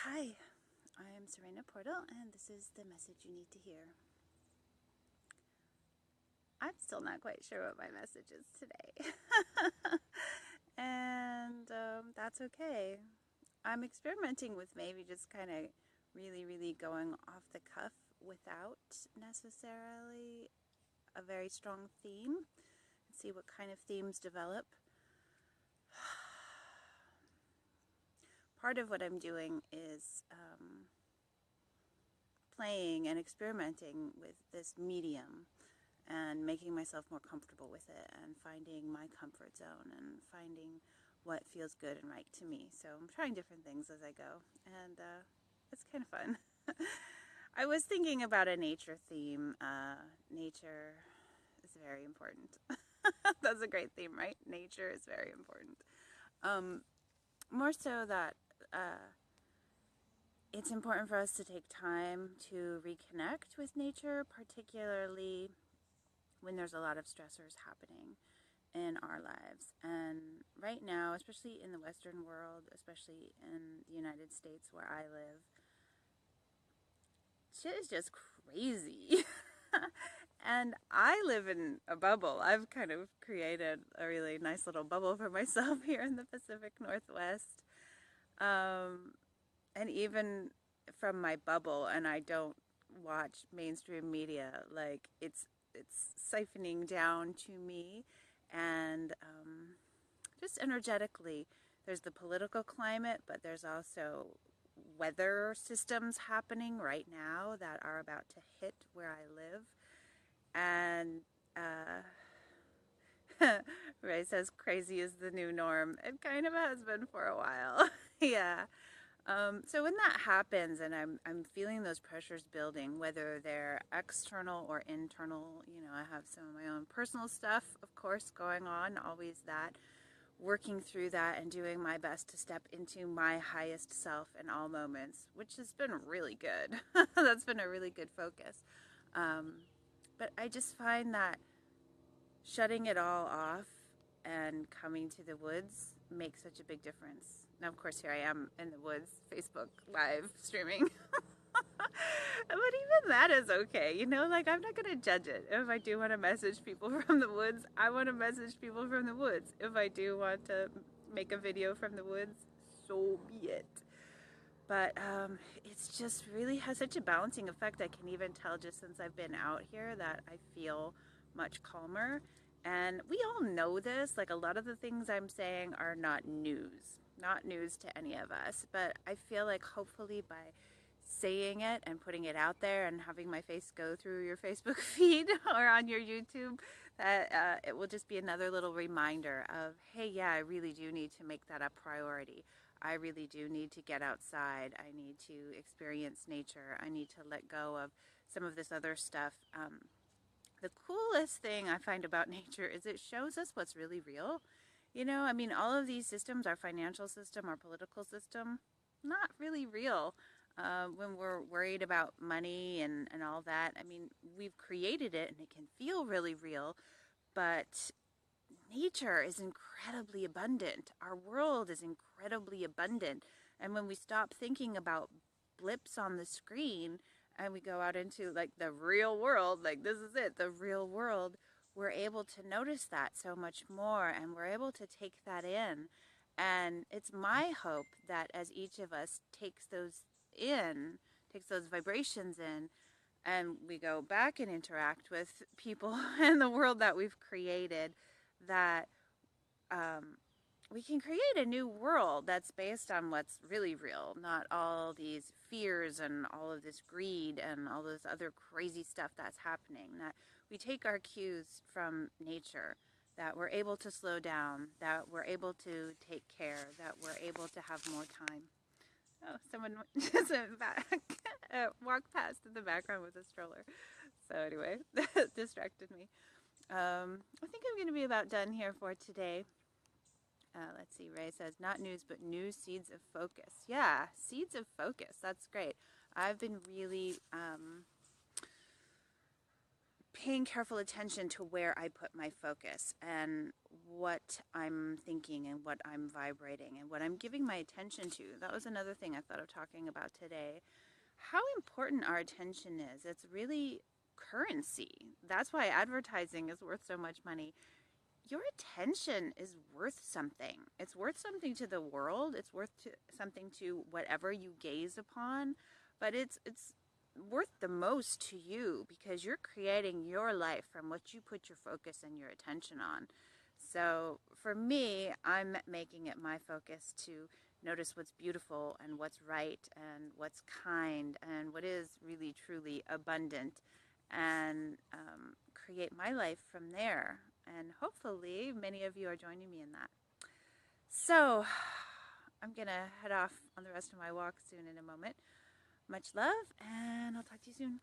Hi, I am Serena Portal, and this is the message you need to hear. I'm still not quite sure what my message is today, and that's okay. I'm experimenting with maybe just kind of really going off the cuff without necessarily a very strong theme, and see what kind of themes develop. Part of what I'm doing is playing and experimenting with this medium and making myself more comfortable with it and finding my comfort zone and finding what feels good and right to me. So I'm trying different things as I go, and it's kind of fun. I was thinking about a nature theme. Nature is very important. That's a great theme, right? Nature is very important. Um, More so that it's important for us to take time to reconnect with nature, particularly when there's a lot of stressors happening in our lives. And right now, especially in the Western world, especially in the United States where I live, shit is just crazy. And I live in a bubble. I've kind of created a really nice little bubble for myself here in the Pacific Northwest. Um, and even from my bubble, and I don't watch mainstream media, like it's siphoning down to me, and just energetically, there's the political climate, but there's also weather systems happening right now that are about to hit where I live. And Ray says crazy is the new norm. It kind of has been for a while. Yeah. So when that happens and I'm feeling those pressures building, whether they're external or internal, I have some of my own personal stuff, of course, going on, always that, working through that and doing my best to step into my highest self in all moments, which has been really good. That's been a really good focus. Um, but I just find that shutting it all off and coming to the woods makes such a big difference. Now, of course, here I am in the woods, Facebook live streaming. But even that is okay. Like I'm not going to judge it. If I do want to message people from the woods, I want to message people from the woods. If I do want to make a video from the woods, so be it. But it's just really has such a balancing effect. I can even tell just since I've been out here that I feel much calmer. And we all know this. Like a lot of the things I'm saying are not news to any of us. But I feel like hopefully by saying it and putting it out there and having my face go through your Facebook feed or on your YouTube, that it will just be another little reminder of, hey, yeah, I really do need to make that a priority. I really do need to get outside. I need to experience nature. I need to let go of some of this other stuff. The coolest thing I find about nature is it shows us what's really real. I mean, all of these systems, our financial system, our political system, not really real. When we're worried about money and all that, I mean, we've created it and it can feel really real, but nature is incredibly abundant. Our world is incredibly abundant. And when we stop thinking about blips on the screen and we go out into like the real world, like this is it, the real world, we're able to notice that so much more and we're able to take that in. And it's my hope that as each of us takes those vibrations in, and we go back and interact with people in the world that we've created, that um, we can create a new world that's based on what's really real, not all these fears and all of this greed and all this other crazy stuff that's happening. That we take our cues from nature, that we're able to slow down, that we're able to take care, that we're able to have more time. Oh, someone just went back, walked past in the background with a stroller. So anyway, that distracted me. I think I'm going to be about done here for today. Let's see, Ray says, not news, but new seeds of focus. Yeah, seeds of focus. That's great. I've been really paying careful attention to where I put my focus and what I'm thinking and what I'm vibrating and what I'm giving my attention to. That was another thing I thought of talking about today. How important our attention is. It's really currency. That's why advertising is worth so much money. Your attention is worth something. It's worth something to the world. It's worth something to whatever you gaze upon, but it's worth the most to you because you're creating your life from what you put your focus and your attention on. So for me, I'm making it my focus to notice what's beautiful and what's right and what's kind and what is really truly abundant, and create my life from there. And hopefully many of you are joining me in that. So I'm going to head off on the rest of my walk soon in a moment. Much love, and I'll talk to you soon.